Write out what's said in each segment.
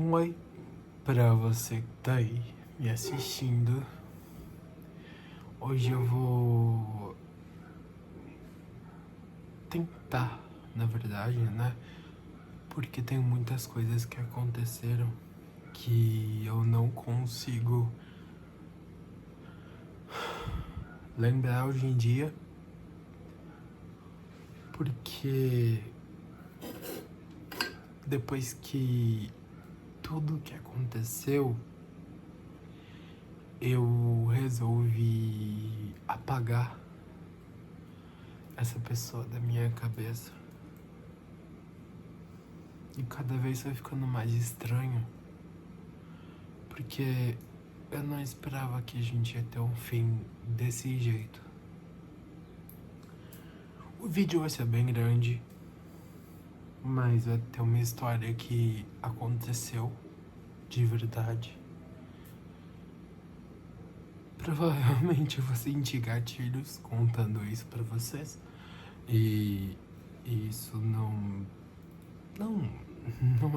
Um oi pra você que tá aí me assistindo. Hoje eu vou tentar, na verdade, né? Porque tem muitas coisas que aconteceram que eu não consigo lembrar hoje em dia. Porque depois que tudo que aconteceu, eu resolvi apagar essa pessoa da minha cabeça. E cada vez vai ficando mais estranho, porque eu não esperava que a gente ia ter um fim desse jeito. O vídeo vai ser bem grande, mas vai ter uma história que aconteceu de verdade. Provavelmente eu vou sentir gatilhos contando isso pra vocês. E isso não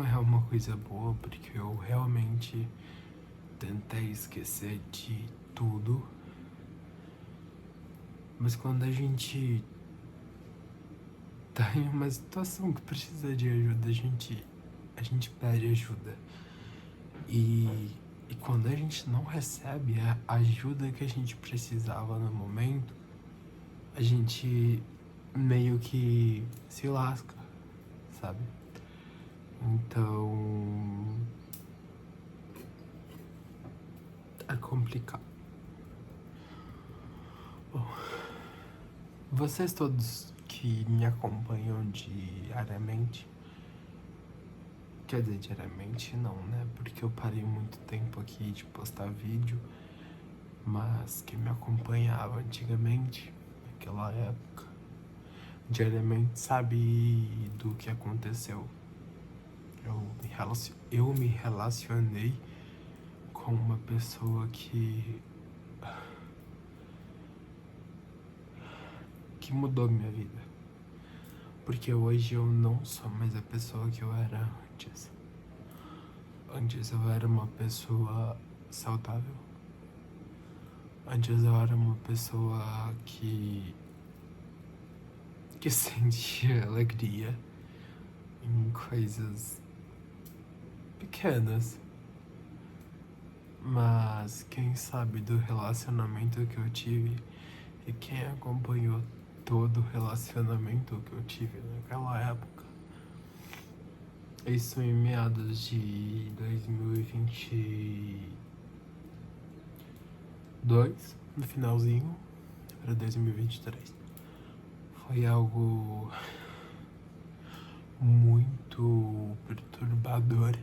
é uma coisa boa, porque eu realmente tentei esquecer de tudo. Mas quando a gente tá em uma situação que precisa de ajuda, a gente pede ajuda. E quando a gente não recebe a ajuda que a gente precisava no momento, a gente meio que se lasca, sabe? Então é complicado. Bom, vocês todos que me acompanham diariamente, quer dizer, diariamente não, né? Porque eu parei muito tempo aqui de postar vídeo, mas quem me acompanhava antigamente, naquela época, diariamente sabe do que aconteceu. Eu me relacionei com uma pessoa que mudou minha vida. Porque hoje eu não sou mais a pessoa que eu era antes. Antes eu era uma pessoa saudável. Antes eu era uma pessoa que sentia alegria em coisas pequenas. Mas quem sabe do relacionamento que eu tive e quem acompanhou todo o relacionamento que eu tive naquela época, isso em meados de 2022, no finalzinho, para 2023, foi algo muito perturbador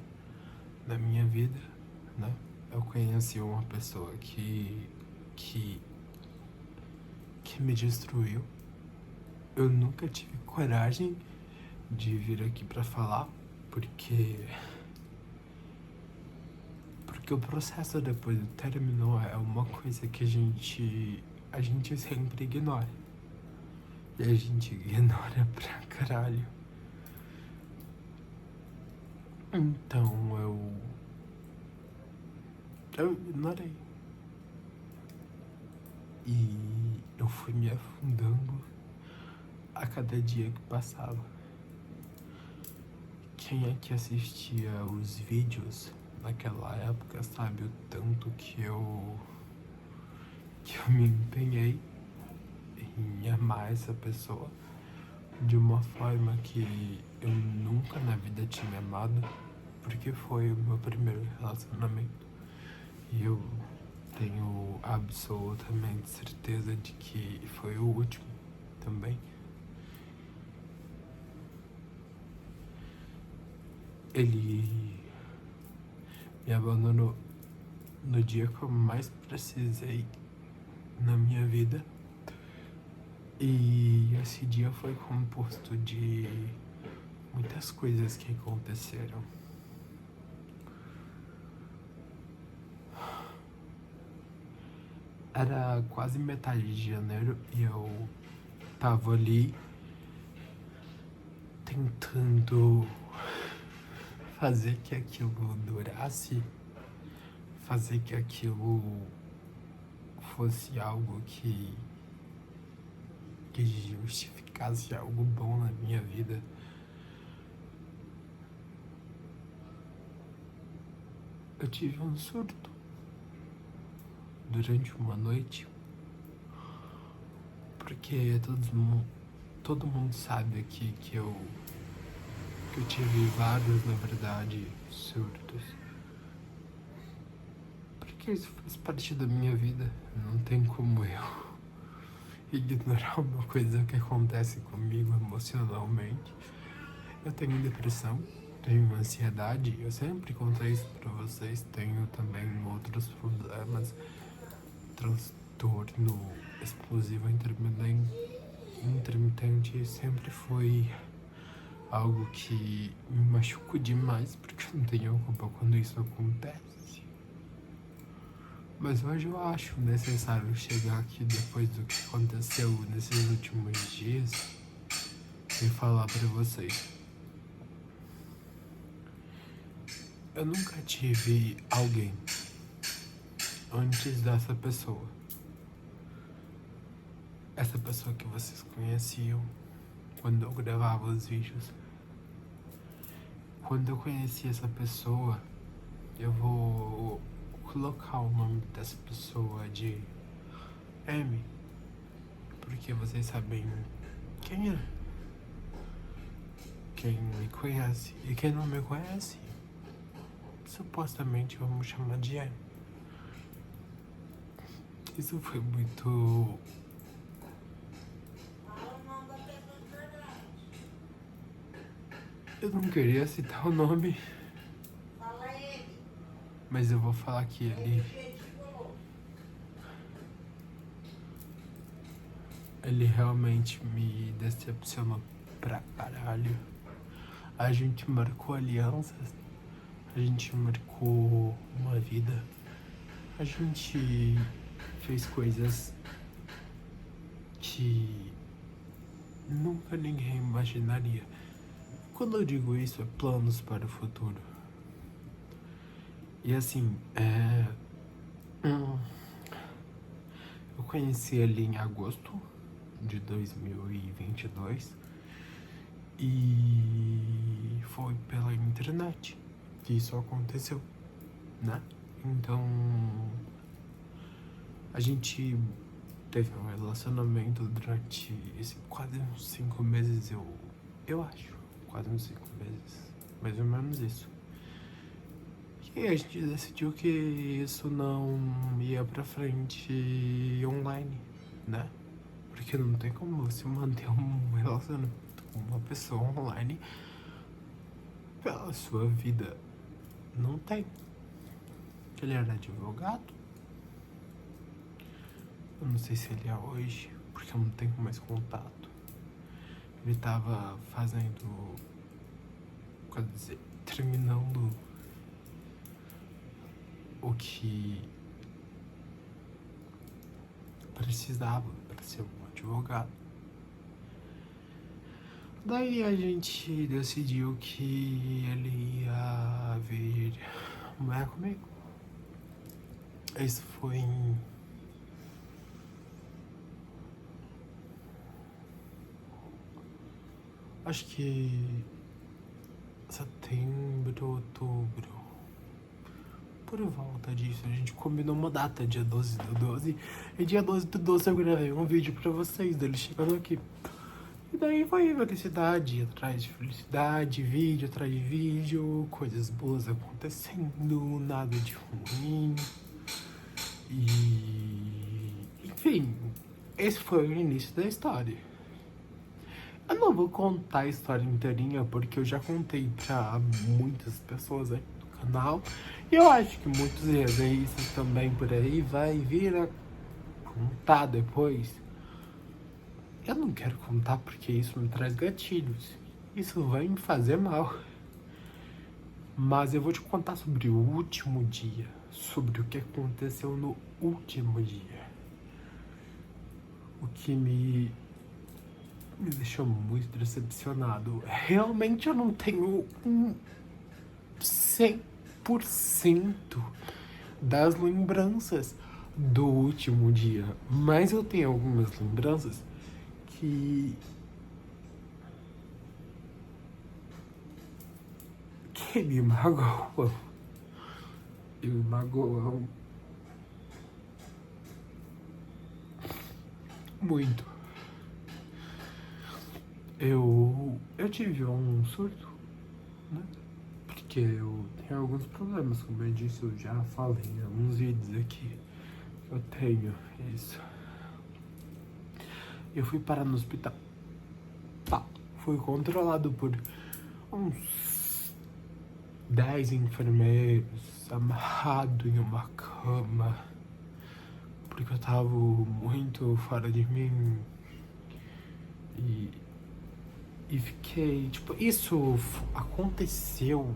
na minha vida, né? Eu conheci uma pessoa que me destruiu. Eu nunca tive coragem de vir aqui pra falar, porque o processo depois do término é uma coisa que a gente sempre ignora. E a gente ignora pra caralho. Então eu ignorei. E eu fui me afundando a cada dia que passava. Quem é que assistia os vídeos naquela época sabe o tanto que eu me empenhei em amar essa pessoa de uma forma que eu nunca na vida tinha amado, porque foi o meu primeiro relacionamento. E eu tenho absolutamente certeza de que foi o último também. Ele me abandonou no dia que eu mais precisei na minha vida. E esse dia foi composto de muitas coisas que aconteceram. Era quase metade de janeiro e eu tava ali tentando fazer que aquilo durasse, fazer que aquilo fosse algo que justificasse algo bom na minha vida. Eu tive um surto durante uma noite, porque todo mundo sabe aqui que eu tive vários, na verdade, surtos. Porque isso faz parte da minha vida, não tem como eu ignorar uma coisa que acontece comigo emocionalmente. Eu tenho depressão, tenho ansiedade, eu sempre contei isso pra vocês, tenho também outros problemas, transtorno explosivo intermitente sempre foi algo que me machuca demais, porque eu não tenho culpa quando isso acontece. Mas hoje eu acho necessário chegar aqui depois do que aconteceu nesses últimos dias e falar pra vocês. Eu nunca tive alguém antes dessa pessoa. Essa pessoa que vocês conheciam quando eu gravava os vídeos. Quando eu conheci essa pessoa, eu vou colocar o nome dessa pessoa de M, porque vocês sabem quem é. Quem me conhece e quem não me conhece, supostamente vamos chamar de M. Isso foi muito... Eu não queria citar o nome, mas eu vou falar que ele realmente me decepcionou pra caralho. A gente marcou alianças, a gente marcou uma vida, a gente fez coisas que nunca ninguém imaginaria. Quando eu digo isso, é planos para o futuro. E assim, eu conheci ele em agosto de 2022 e foi pela internet que isso aconteceu, né? Então, a gente teve um relacionamento durante quase uns 5 meses, eu acho. Quase uns 5 meses, mais ou menos isso. E a gente decidiu que isso não ia pra frente online, né? Porque não tem como você manter um relacionamento com uma pessoa online pela sua vida. Não tem. Ele era advogado. Eu não sei se ele é hoje, porque eu não tenho mais contato. Ele tava fazendo, quer dizer, terminando o que precisava para ser um advogado. Daí a gente decidiu que ele ia vir morar comigo. Isso foi em acho que setembro, outubro, por volta disso. A gente combinou uma data, dia 12/12, e dia 12/12 eu gravei um vídeo pra vocês dele chegando aqui. E daí foi felicidade atrás de felicidade, vídeo atrás de vídeo, coisas boas acontecendo, nada de ruim. E enfim, esse foi o início da história. Eu não vou contar a história inteirinha, porque eu já contei pra muitas pessoas aí no canal. E eu acho que muitos resenhistas também por aí vai vir a contar depois. Eu não quero contar porque isso me traz gatilhos. Isso vai me fazer mal. Mas eu vou te contar sobre o último dia. Sobre o que aconteceu no último dia. O que me deixou muito decepcionado. Realmente eu não tenho 100% das lembranças do último dia. Mas eu tenho algumas lembranças que me magoam. E me magoam muito. Eu tive um surto, né? Porque eu tenho alguns problemas, como eu disse, eu já falei em alguns vídeos aqui. Eu tenho isso. Eu fui parar no hospital. Tá. Fui controlado por uns 10 enfermeiros, amarrado em uma cama, porque eu tava muito fora de mim. E fiquei, tipo, isso aconteceu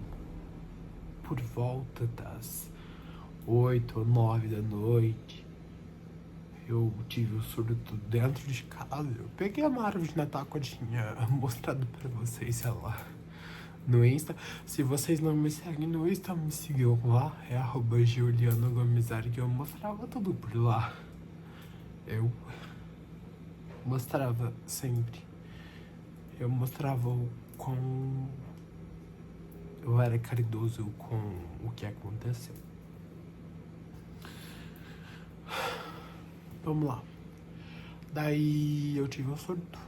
por volta das 8 ou 9 da noite. Eu tive o surto dentro de casa. Eu peguei uma árvore de Natal que eu tinha mostrado pra vocês, sei lá, no Insta. Se vocês não me seguem no Insta, me sigam lá. É @JulianoGomezari, que eu mostrava tudo por lá. Eu mostrava sempre. Eu mostrava o quão eu era caridoso com o que aconteceu. Vamos lá. Daí eu tive um surto.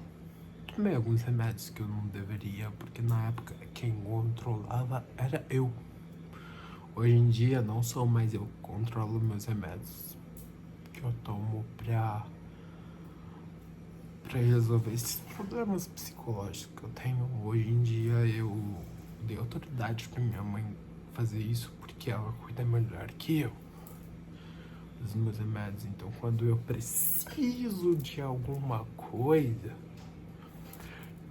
Tomei alguns remédios que eu não deveria, porque na época quem controlava era eu. Hoje em dia não sou mais eu que controlo meus remédios, que eu tomo pra resolver esses problemas psicológicos que eu tenho. Hoje em dia eu dei autoridade pra minha mãe fazer isso, porque ela cuida melhor que eu dos meus remédios. Então quando eu preciso de alguma coisa,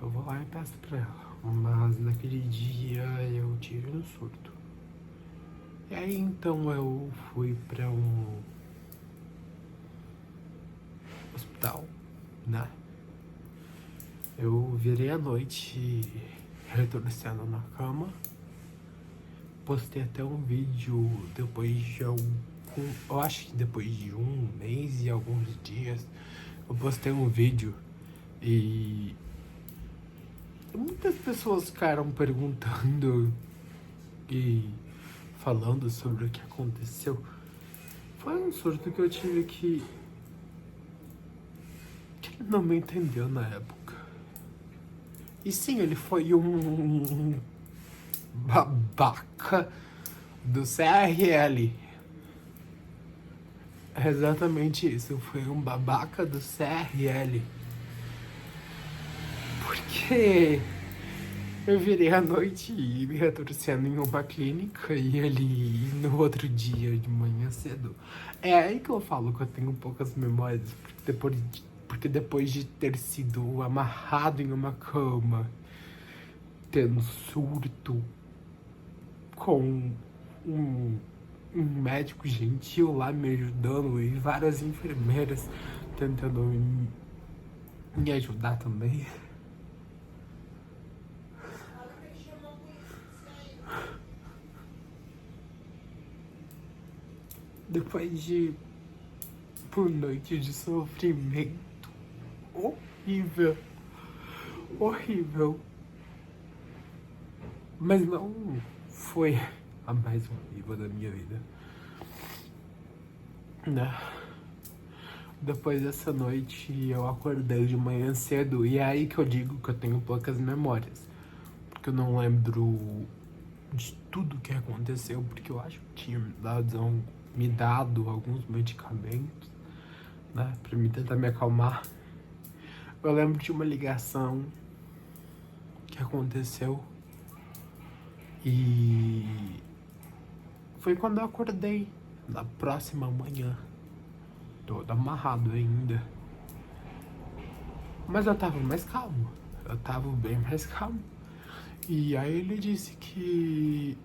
eu vou lá e peço pra ela. Mas naquele dia eu tive um surto. E aí então eu fui pra um hospital, né? Eu virei a noite retorcendo na cama. Postei até um vídeo depois de eu acho que depois de um mês e alguns dias, eu postei um vídeo e muitas pessoas ficaram perguntando e falando sobre o que aconteceu. Foi um surto que eu tive que ele não me entendeu na época. E sim, ele foi um babaca do CRL. É exatamente isso, foi um babaca do CRL. Porque eu virei à noite e me retorcendo em uma clínica e ele no outro dia de manhã cedo. É aí que eu falo que eu tenho poucas memórias, porque depois de ter sido amarrado em uma cama, tendo surto, com um médico gentil lá me ajudando e várias enfermeiras tentando me ajudar também. Depois de uma noite de sofrimento horrível, horrível, mas não foi a mais horrível da minha vida, né? Depois dessa noite eu acordei de manhã cedo e é aí que eu digo que eu tenho poucas memórias, porque eu não lembro de tudo que aconteceu, porque eu acho que tinha me dado alguns medicamentos, né, pra me tentar me acalmar. Eu lembro de uma ligação que aconteceu e foi quando eu acordei na próxima manhã, todo amarrado ainda, mas eu tava mais calmo, eu tava bem mais calmo. E aí ele disse que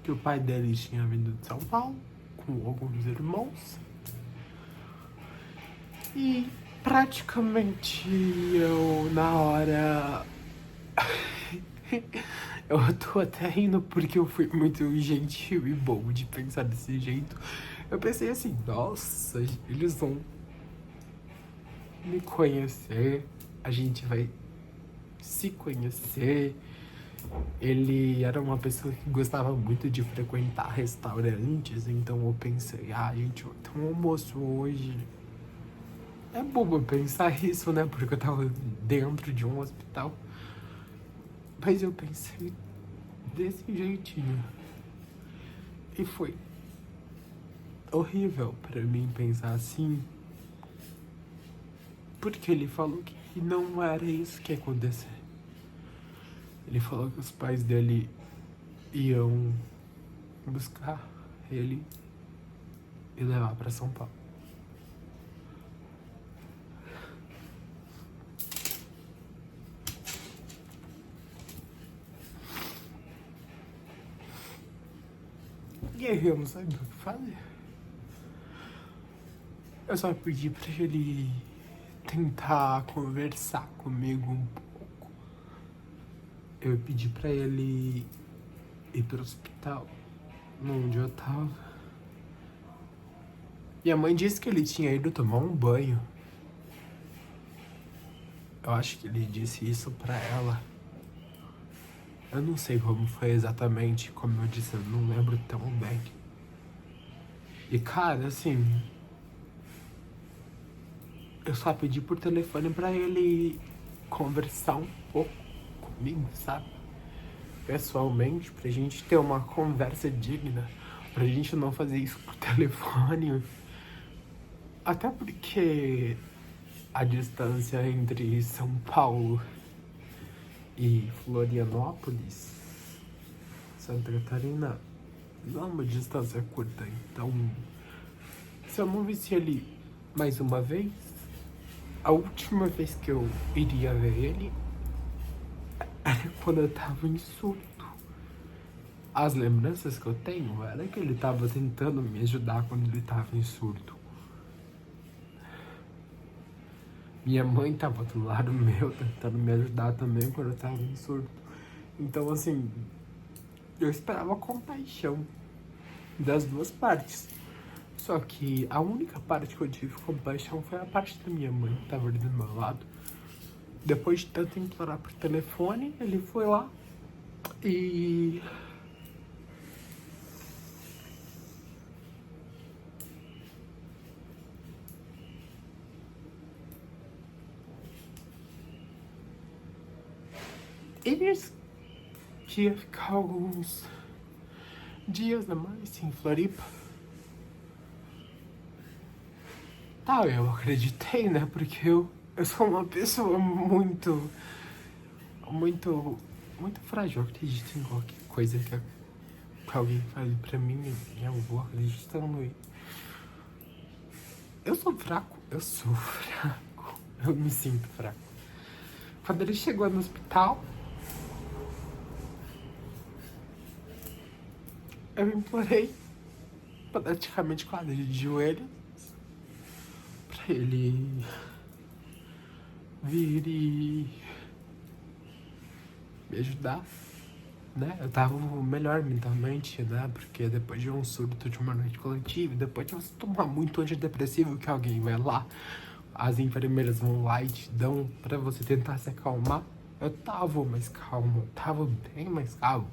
o pai dele tinha vindo de São Paulo com alguns irmãos e praticamente eu na hora Eu tô até rindo porque eu fui muito gentil e bom de pensar desse jeito. Eu pensei assim, nossa, eles vão me conhecer, a gente vai se conhecer. Ele era uma pessoa que gostava muito de frequentar restaurantes, então eu pensei, a gente vai ter um almoço hoje. É bobo pensar isso, né? Porque eu tava dentro de um hospital. Mas eu pensei desse jeitinho. E foi horrível pra mim pensar assim. Porque ele falou que não era isso que ia acontecer. Ele falou que os pais dele iam buscar ele e levar pra São Paulo. E aí eu não sabia o que fazer. Eu só pedi pra ele tentar conversar comigo um pouco. Eu pedi pra ele ir pro hospital, onde eu tava. Minha mãe disse que ele tinha ido tomar um banho. Eu acho que ele disse isso pra ela. Eu não sei como foi exatamente, como eu disse, eu não lembro tão bem. E cara, assim, eu só pedi por telefone pra ele conversar um pouco comigo, sabe? Pessoalmente, pra gente ter uma conversa digna, pra gente não fazer isso por telefone. Até porque a distância entre São Paulo e Florianópolis, Santa Catarina, não é uma distância curta. Então, se eu não visse ele mais uma vez, a última vez que eu iria ver ele era quando eu tava em surto. As lembranças que eu tenho era que ele tava tentando me ajudar quando ele tava em surto. Minha mãe tava do lado meu tentando me ajudar também quando eu tava em surto. Então, assim, eu esperava compaixão das duas partes. Só que a única parte que eu tive compaixão foi a parte da minha mãe, que tava ali do meu lado. Depois de tanto implorar por telefone, ele foi lá e... eles que ia ficar alguns dias a mais em Floripa. Tá, eu acreditei, né? Porque eu sou uma pessoa muito frágil. Eu acredito em qualquer coisa que alguém fale pra mim e eu vou acreditando. Eu sou fraco, eu me sinto fraco. Quando ele chegou no hospital, eu implorei, praticamente quase de joelho, pra ele vir e me ajudar, né? Eu tava melhor mentalmente, né? Porque depois de um surto de uma noite coletiva, depois de você tomar muito antidepressivo, que alguém vai lá, as enfermeiras vão lá e te dão pra você tentar se acalmar. Eu tava mais calmo, eu tava bem mais calmo.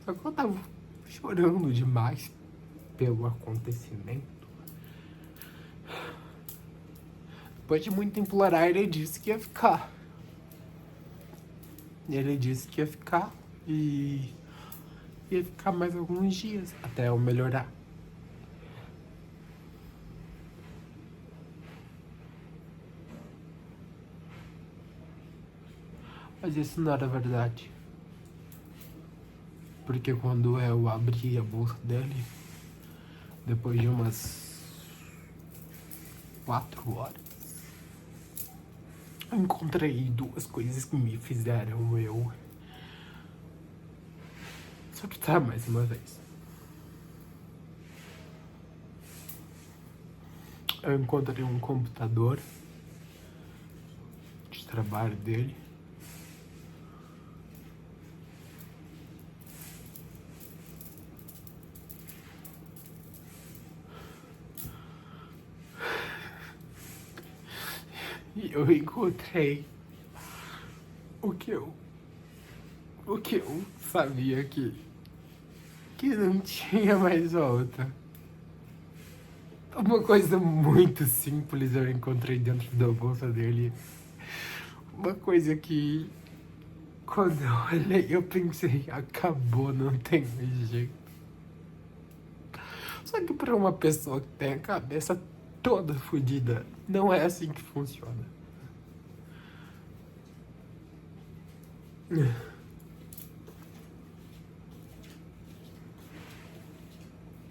Só que eu tava chorando demais pelo acontecimento. Depois de muito implorar, ele disse que ia ficar. Ele disse que ia ficar e ia ficar mais alguns dias até eu melhorar. Mas isso não era verdade. Porque quando eu abri a bolsa dele, depois de umas 4 horas, eu encontrei 2 coisas que me fizeram eu surtar mais uma vez. Eu encontrei um computador de trabalho dele. E eu encontrei o que eu sabia que não tinha mais volta. Uma coisa muito simples eu encontrei dentro da bolsa dele. Uma coisa que, quando eu olhei, eu pensei, acabou, não tem mais jeito. Só que para uma pessoa que tem a cabeça toda fodida, não é assim que funciona.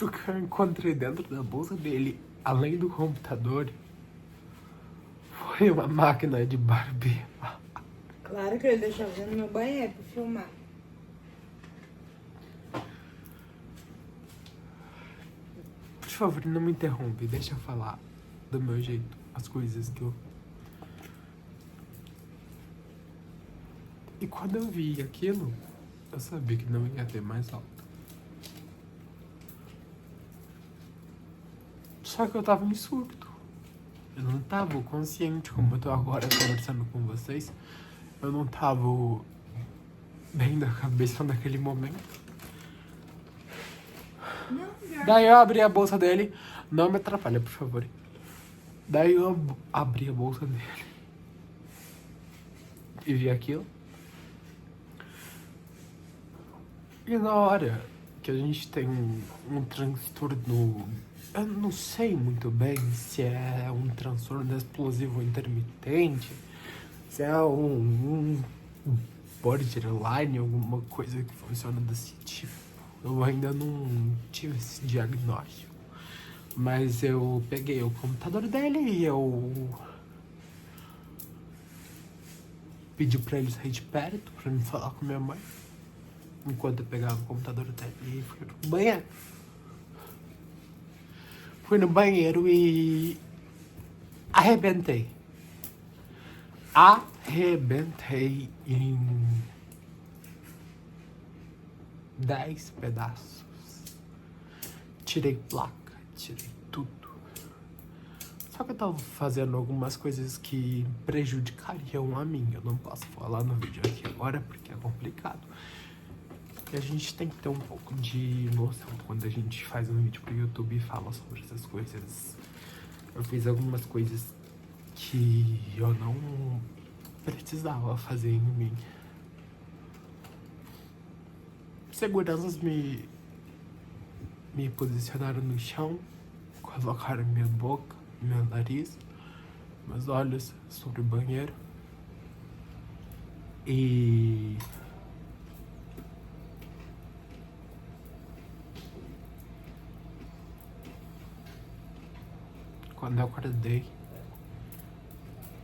O que eu encontrei dentro da bolsa dele, além do computador, foi uma máquina de barbear. Claro que eu ia deixar você no meu banheiro pra filmar. Por favor, não me interrompe, deixa eu falar do meu jeito, as coisas que eu... E quando eu vi aquilo, eu sabia que não ia ter mais alta. Só que eu tava em surto. Eu não tava consciente como eu tô agora conversando com vocês. Eu não tava bem da cabeça naquele momento. Não, Daí eu abri a bolsa dele. Não me atrapalha, por favor. Daí eu abri a bolsa dele. E vi aquilo. E na hora que a gente tem um transtorno... Eu não sei muito bem se é um transtorno explosivo intermitente, se é um borderline, alguma coisa que funciona desse tipo. Eu ainda não tive esse diagnóstico. Mas eu peguei o computador dele e eu pedi pra ele sair de perto pra me falar com minha mãe. Enquanto eu pegava o computador dele e fui no banheiro. Fui no banheiro e arrebentei. Arrebentei em 10 pedaços. Tirei placa, tirei tudo. Só que eu tava fazendo algumas coisas que prejudicariam a mim. Eu não posso falar no vídeo aqui agora porque é complicado. E a gente tem que ter um pouco de noção quando a gente faz um vídeo pro YouTube e fala sobre essas coisas. Eu fiz algumas coisas que eu não precisava fazer em mim. Seguranças me posicionaram no chão, colocaram minha boca, meu nariz, meus olhos sobre o banheiro. E quando eu acordei,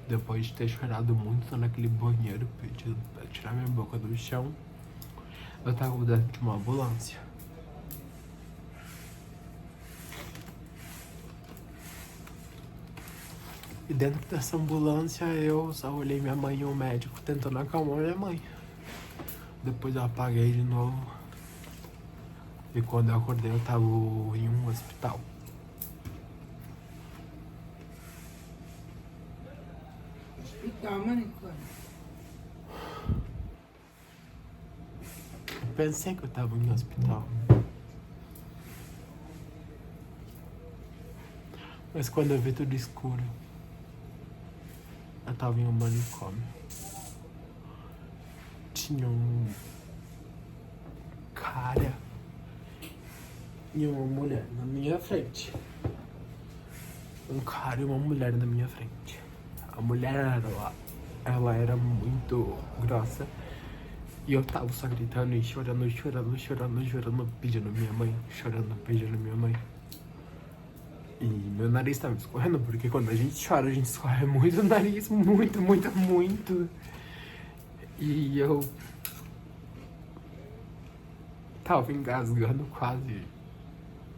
depois de ter chorado muito naquele banheiro, pedindo pra tirar minha boca do chão, eu tava dentro de uma ambulância. E dentro dessa ambulância eu só olhei minha mãe e o médico tentando acalmar minha mãe. Depois eu apaguei de novo. E quando eu acordei eu tava em um hospital. hospital, manicômio. Eu pensei que eu tava em um hospital. Mas quando eu vi tudo escuro, eu tava em um manicômio. Tinha um cara e uma mulher na minha frente. Um cara e uma mulher na minha frente. A mulher ela era muito grossa. E eu tava só gritando e chorando, pedindo minha mãe. Chorando, pedindo minha mãe. E meu nariz tava escorrendo, porque quando a gente chora, a gente escorre muito o nariz. Muito. E eu tava engasgando quase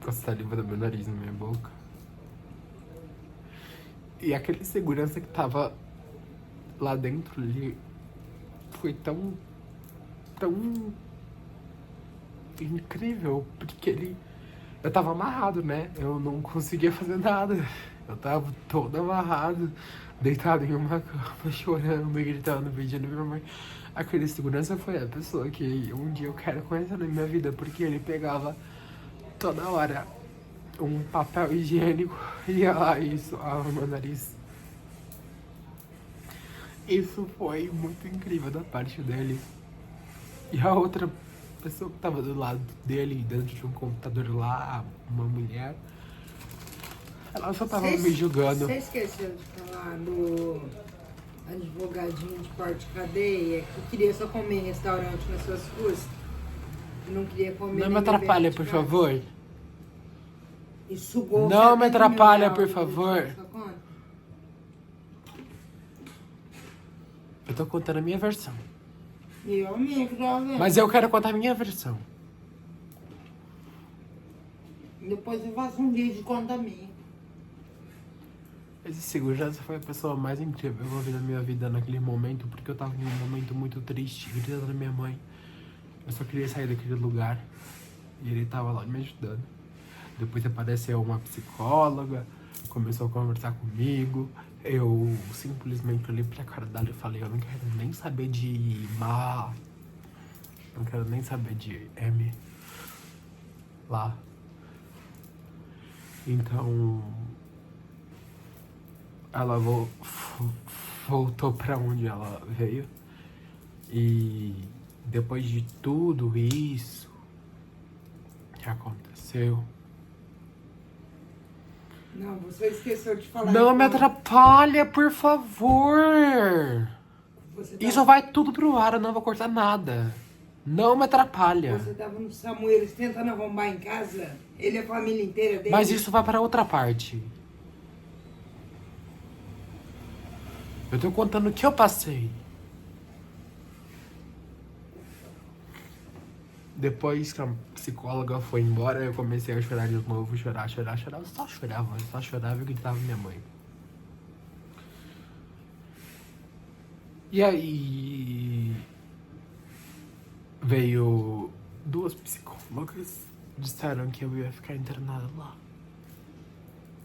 com a saliva do meu nariz na minha boca. E aquele segurança que tava lá dentro, ele foi tão incrível, porque eu tava amarrado, né? Eu não conseguia fazer nada. Eu tava todo amarrado, deitado em uma cama, chorando e gritando, pedindo pra minha mãe. Aquele segurança foi a pessoa que um dia eu quero conhecer na minha vida, porque ele pegava toda hora um papel higiênico e ia lá e suava meu nariz. Isso foi muito incrível da parte dele. E a outra pessoa que tava do lado dele, dentro de um computador lá, uma mulher, ela só tava me julgando. Você esqueceu de falar do advogadinho de porte cadeia que queria só comer em restaurante nas suas custas? Que não queria comer. Não nem me atrapalha, beber por de casa. favor. E sugou Não me 70 mil atrapalha, reais por da favor. sua conta. Eu tô contando a minha versão. E eu minha que tava vendo. Mas eu quero contar a minha versão. Depois eu faço um vídeo de conta minha. Esse segurança foi a pessoa mais incrível que eu vi na minha vida naquele momento, porque eu tava em um momento muito triste, gritando na minha mãe. Eu só queria sair daquele lugar. E ele tava lá me ajudando. Depois apareceu uma psicóloga, começou a conversar comigo. Eu simplesmente olhei pra cara dela e falei, eu não quero nem saber de má. Não quero nem saber de M. Lá. Então, ela voltou pra onde ela veio. E depois de tudo isso que aconteceu... Não, você esqueceu de falar. Não me então. atrapalha, por favor. Você tava- Isso vai tudo pro ar, eu não vou cortar nada. Não me atrapalha. Você tava no Samuel tentando arrombar em casa? Ele e a família inteira dele? Mas isso vai para outra parte. Eu tô contando o que eu passei. Depois que a psicóloga foi embora, eu comecei a chorar de novo, chorar. Eu só chorava e gritava minha mãe. E aí veio 2 psicólogas, disseram que eu ia ficar internada lá.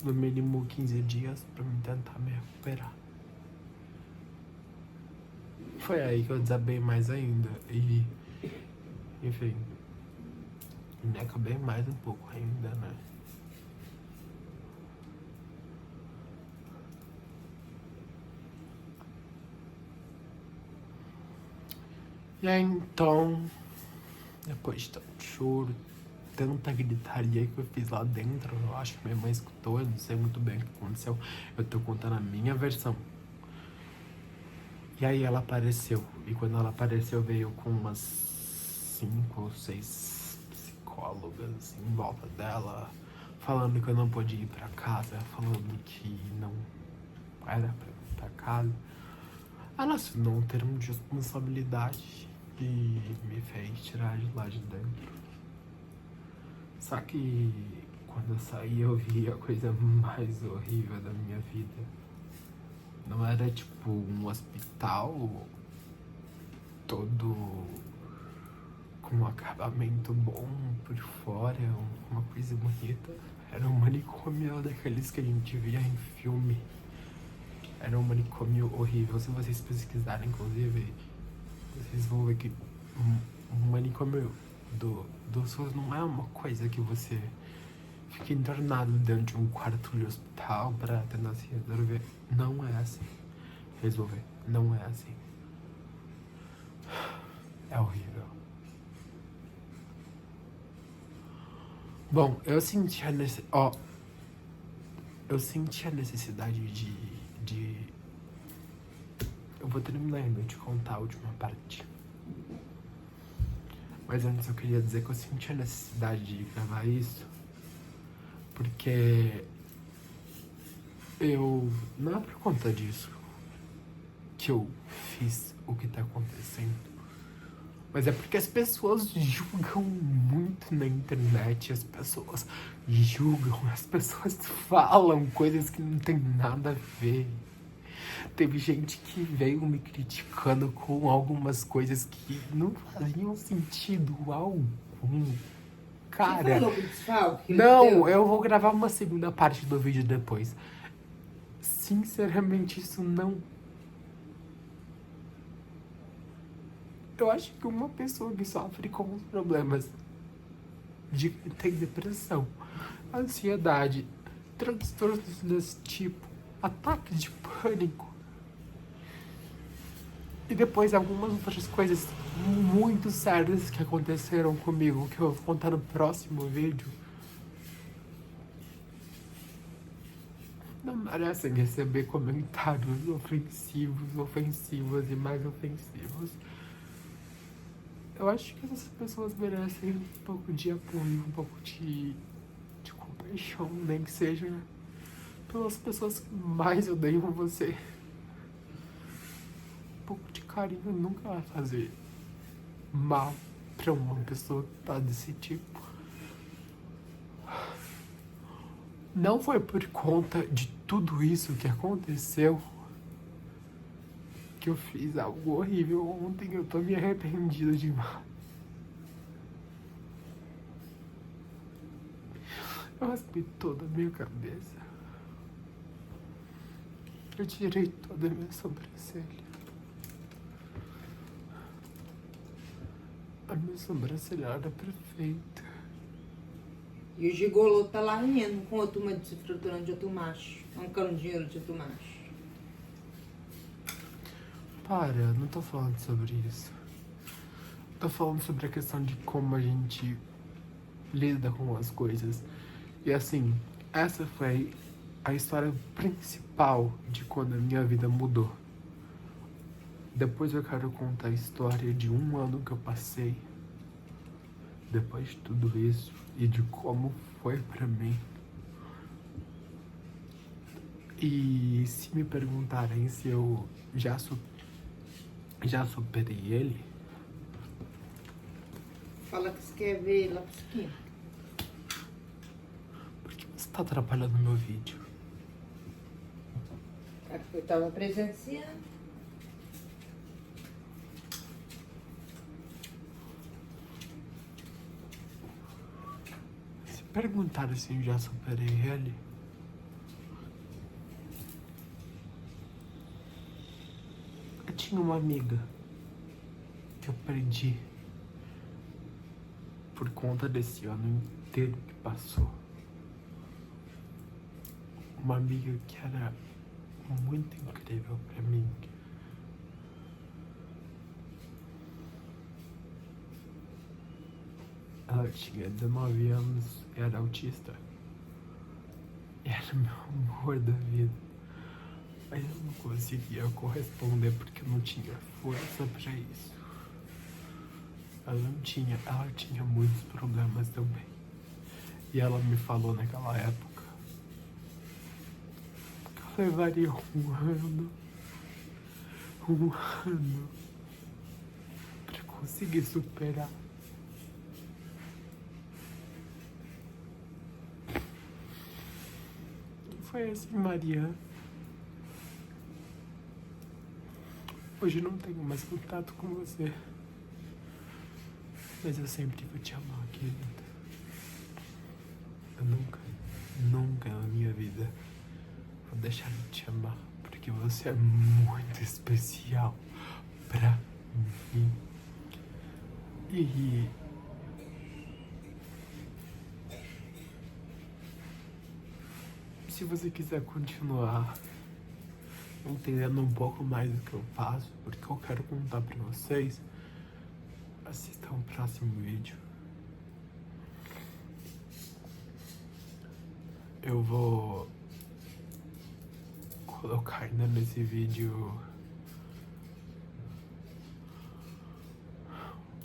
No mínimo 15 dias pra me tentar me recuperar. Foi aí que eu desabei mais ainda e... Enfim, me acabei mais um pouco ainda, né? E aí, então, depois de tanto choro, tanta gritaria que eu fiz lá dentro, eu acho que minha mãe escutou, eu não sei muito bem o que aconteceu. Eu tô contando a minha versão. E aí ela apareceu, e quando ela apareceu veio com umas 5 ou 6 psicólogas em volta dela, falando que eu não podia ir pra casa, falando que não era pra ir pra casa. Ela assinou um termo de responsabilidade e me fez tirar de lá de dentro. Só que quando eu saí eu vi a coisa mais horrível da minha vida. Não era tipo um hospital todo com um acabamento bom por fora, uma coisa bonita. Era um manicômio daqueles que a gente via em filme. Era um manicômio horrível. Se vocês pesquisarem, inclusive, vocês vão ver que um manicômio do SUS não é uma coisa que você fica internado dentro de um quarto de hospital pra tentar se resolver. Não é assim. Resolver. Não é assim. É horrível. Bom, eu senti a necessidade de... Eu vou terminar ainda de contar a última parte. Mas antes eu queria dizer que eu senti a necessidade de gravar isso porque não é por conta disso que eu fiz o que tá acontecendo, mas é porque as pessoas julgam muito na internet, as pessoas julgam, as pessoas falam coisas que não tem nada a ver. Teve gente que veio me criticando com algumas coisas que não faziam sentido algum. Cara, Você falou pro desfalque? não, eu vou gravar uma segunda parte do vídeo depois. sinceramente, isso não... Eu acho que uma pessoa que sofre com os problemas tem depressão, ansiedade, transtornos desse tipo, ataques de pânico e depois algumas outras coisas muito sérias que aconteceram comigo, que eu vou contar no próximo vídeo, não merecem receber comentários ofensivos e mais ofensivos. Eu acho que essas pessoas merecem um pouco de apoio, um pouco de compaixão, nem que seja pelas pessoas que mais odeiam você. Um pouco de carinho nunca vai fazer mal pra uma pessoa que tá desse tipo. Não foi por conta de tudo isso que aconteceu que eu fiz algo horrível ontem. Eu tô me arrependido demais. Eu raspei toda a minha cabeça. Eu tirei toda a minha sobrancelha. A minha sobrancelha era perfeita. E o gigolô tá lá rindo com a turma de se fraturando de outro macho. Arrancando dinheiro de outro macho. Para, não tô falando sobre isso. Tô falando sobre a questão de como a gente lida com as coisas. E assim, essa foi a história principal de quando a minha vida mudou. Depois eu quero contar a história de um ano que eu passei depois de tudo isso e de como foi pra mim. E se me perguntarem se eu já superei ele... Fala que você quer ver lá pro esquina. Por que você tá atrapalhando meu vídeo? É porque eu tava presenciando. Se perguntarem se eu já superei ele... Eu tinha uma amiga que eu perdi por conta desse ano inteiro que passou. Uma amiga que era muito incrível pra mim. Ela tinha 19 anos e era autista. E era meu amor da vida. Mas eu não conseguia corresponder porque eu não tinha força pra isso. Ela tinha muitos problemas também. E ela me falou naquela época que eu levaria um ano pra conseguir superar. E foi assim, Maria. Hoje não tenho mais contato com você. Mas eu sempre vou te amar, querida. Eu nunca na minha vida vou deixar de te amar. Porque você é muito especial pra mim. E... se você quiser continuar entendendo um pouco mais do que eu faço, porque eu quero contar pra vocês, assistam o próximo vídeo. Eu vou colocar ainda nesse vídeo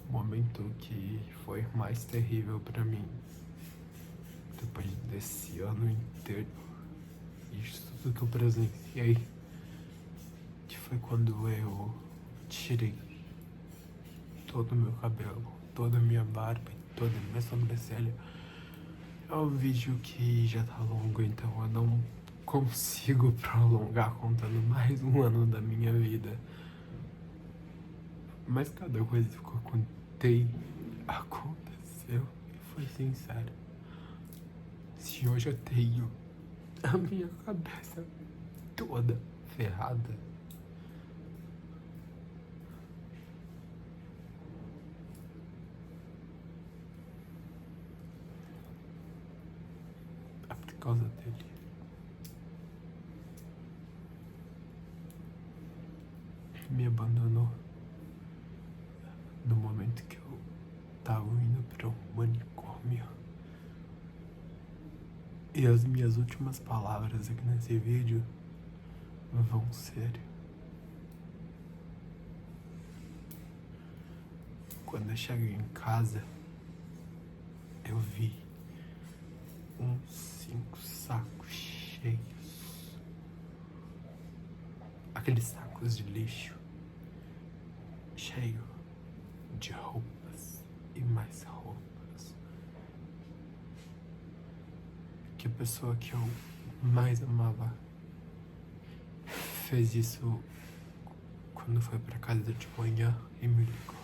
o momento que foi mais terrível pra mim. Depois desse ano inteiro, isso tudo que eu presenciei, que foi quando eu tirei todo o meu cabelo, toda a minha barba e toda a minha sobrancelha. É um vídeo que já tá longo, então eu não consigo prolongar contando mais um ano da minha vida. Mas cada coisa que eu contei aconteceu e foi sincero. Se hoje eu tenho a minha cabeça toda ferrada. É por causa dele. Me abandonou no momento que eu tava indo para um manicômio. E as minhas últimas palavras aqui nesse vídeo vão ser: quando eu cheguei em casa, eu vi uns 5 sacos cheios. Aqueles sacos de lixo, cheio de roupas e mais roupas. Que a pessoa que eu mais amava fez isso quando foi pra casa de manhã e me ligou.